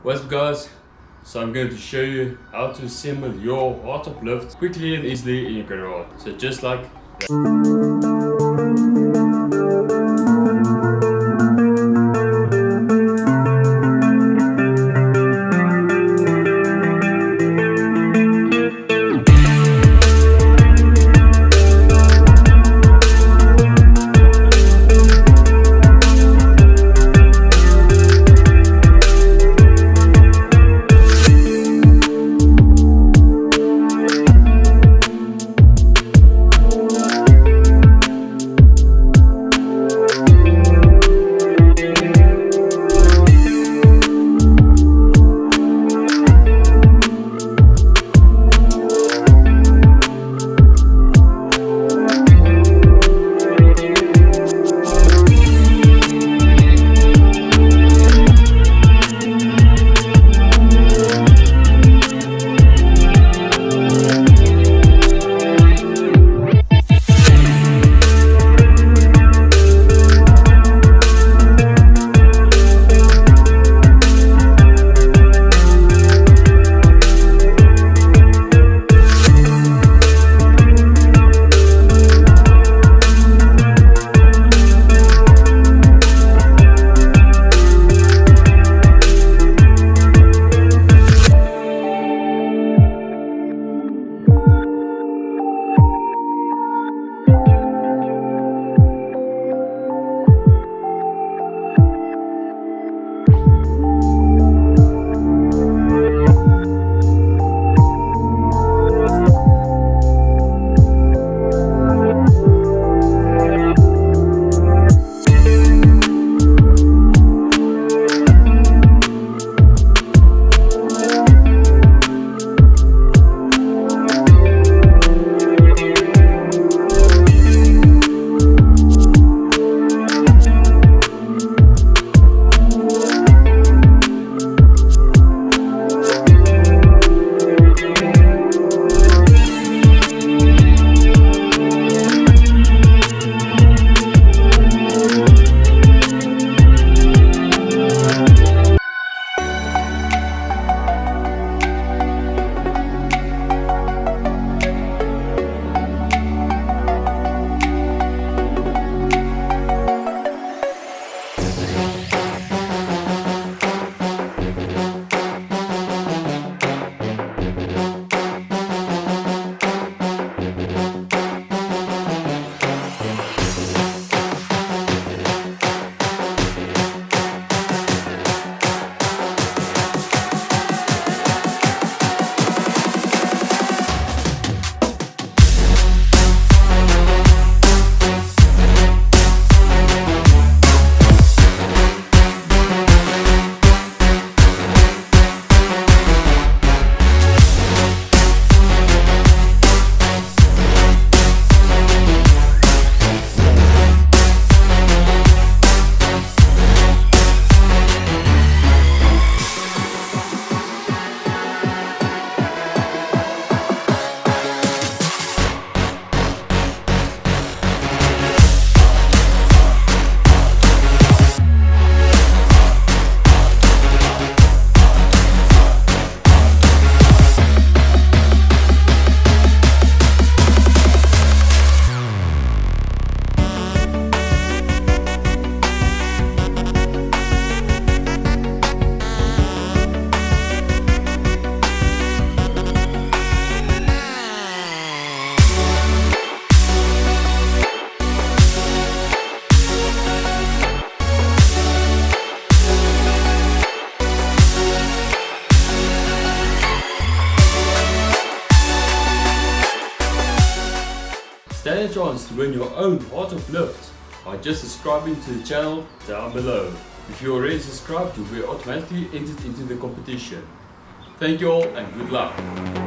What's up guys? So I'm going to show you how to assemble your heart of lift quickly and easily in your garage. So just like stand a chance to win your own heart of lift by just subscribing to the channel down below. If you already subscribed, you will automatically entered into the competition. Thank you all and good luck.